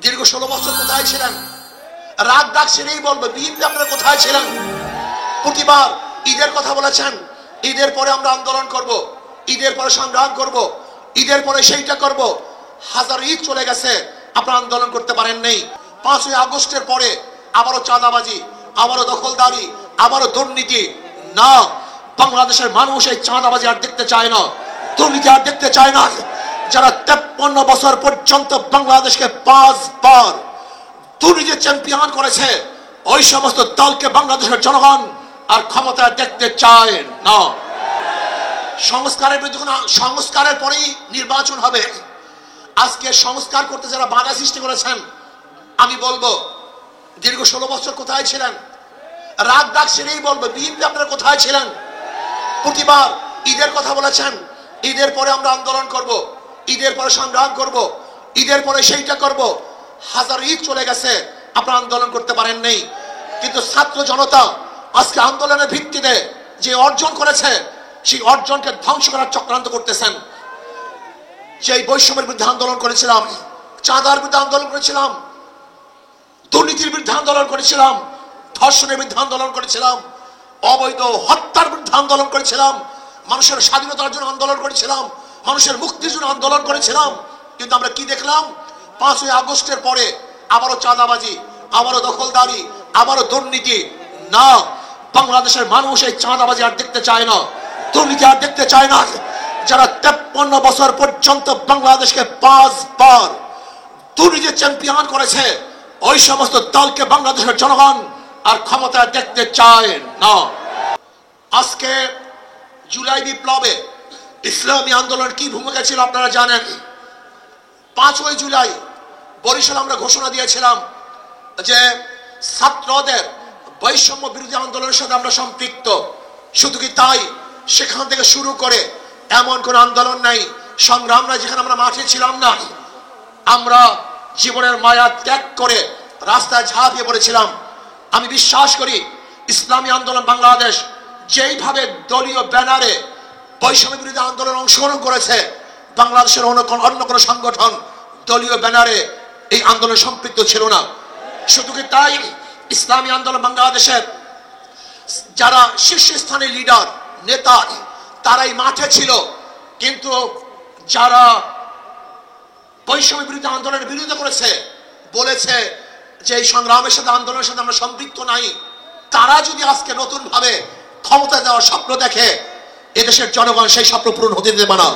দীর্ঘ 16 বছর কোথায় ছিলেন? রাগ ডাক সেরেই বলবো, বিএনপি আপনারা কোথায় ছিলেন? প্রতিবার ঈদের কথা বলেছেন, ঈদের পরে আমরা আন্দোলন করব, ঈদের পরে সংগ্রাম করব, ঈদের পরে সেইটা করব। হাজার ঈদ চলে গেছে, আপনারা আন্দোলন করতে পারেন নাই। 5ই আগস্টের পরে আবারও চাঁদাবাজি, আবারও দখলদারি, আবারও দুর্নীতি। না, বাংলাদেশের মানুষ এই চাঁদাবাজি আর দেখতে চায় না, দুর্নীতি আর দেখতে চায় না। যারা 53 বছর পর্যন্ত বাংলাদেশকে 5 বার দুর্নীতির চ্যাম্পিয়ন করেছে, ওই সমস্ত দলকে বাংলাদেশের জনগণ আর ক্ষমতায় দেখতে চায় না। সংস্কারের বিরুদ্ধে, সংস্কারের পরেই নির্বাচন হবে। আজকে সংস্কার করতে যারা বাধা সৃষ্টি করেছেন, আমি বলবো দীর্ঘ 16 বছর কোথায় ছিলেন? রাগ ডাক সেরেই বলবো, বিএনপি আপনারা কোথায় ছিলেন? প্রতিবার ঈদের কথা বলেছেন, ঈদের পরে আমরা আন্দোলন করব, ঈদের পরে সংগ্রাম করব, ঈদের পরে সেইটা করব। হাজার ঈদ চলে গেছে, আপনারা আন্দোলন করতে পারেন নাই। কিন্তু ছাত্র জনতা আজকে আন্দোলনের ভিত্তিতে যে অর্জন করেছে, সেই অর্জনকে ধ্বংস করার চক্রান্ত করতেছেন। সেই বৈষম্যের বিরুদ্ধে আন্দোলন করেছিলাম, চাঁদার বিরুদ্ধে আন্দোলন করেছিলাম, দুর্নীতির বিরুদ্ধে আন্দোলন করেছিলাম, ধর্ষণের বিরুদ্ধে আন্দোলন করেছিলাম, অবৈধ হত্যার বিরুদ্ধে আন্দোলন করেছিলাম, মানুষের স্বাধীনতার জন্য আন্দোলন করেছিলাম, মানুষের মুক্তির জন্য আন্দোলন করেছিলাম। কিন্তু আমরা কি দেখলাম? 5ই আগস্টের পরে আবারও চাঁদাবাজি, আবারও দখলদারি, আবারও দুর্নীতি। না, বাংলাদেশের মানুষ এই চাঁদাবাজি আর দেখতে চায় না, দুর্নীতি আর দেখতে চায় না। যারা 53 বছর পর্যন্ত বাংলাদেশকে 5 বার দুর্নীতির চ্যাম্পিয়ন করেছে, ওই সমস্ত দলকে বাংলাদেশের জনগণ আর ক্ষমতায় দেখতে চায় না। আজকে জুলাই বিপ্লবে ইসলামী আন্দোলন কি ভূমিকা ছিল আপনারা জানেন। 5ই জুলাই বরিশাল আমরা ঘোষণা দিয়েছিলাম যে ছাত্রদের বৈষম্য বিরোধী আন্দোলনের সাথে আমরা সম্পৃক্ত। শুধু কি তাই, সেখান থেকে শুরু করে এমন কোন আন্দোলন নাই, সংগ্রাম নাই যেখানে আমরা মাঠে ছিলাম না। আমরা জীবনের মায়া ত্যাগ করে রাস্তায় ঝাঁপিয়ে পড়েছিলাম। আমি বিশ্বাস করি ইসলামী আন্দোলন বাংলাদেশ যেইভাবে দলীয় ব্যানারে বৈষম্য বিরোধী আন্দোলন অংশগ্রহণ করেছে, বাংলাদেশের অন্য কোনো সংগঠন দলীয় ব্যানারে এই আন্দোলনে সম্পৃক্ত ছিল না। শুধু কি তাই, ইসলামী আন্দোলন বাংলাদেশের যারা শীর্ষস্থানীয় লিডার, নেতা, তারাই মাঠে ছিল। কিন্তু যারা বৈষম্য বিরোধী আন্দোলনের বিরোধিতা করেছে, বলেছে যে এই সংগ্রামের সাথে, আন্দোলনের সাথে আমরা সম্পৃক্ত নাই, তারা যদি আজকে নতুন ভাবে ক্ষমতা দেওয়ার স্বপ্ন দেখে, এদেশের জনগণ সেই স্বপ্ন পূরণ হতে দেবে না।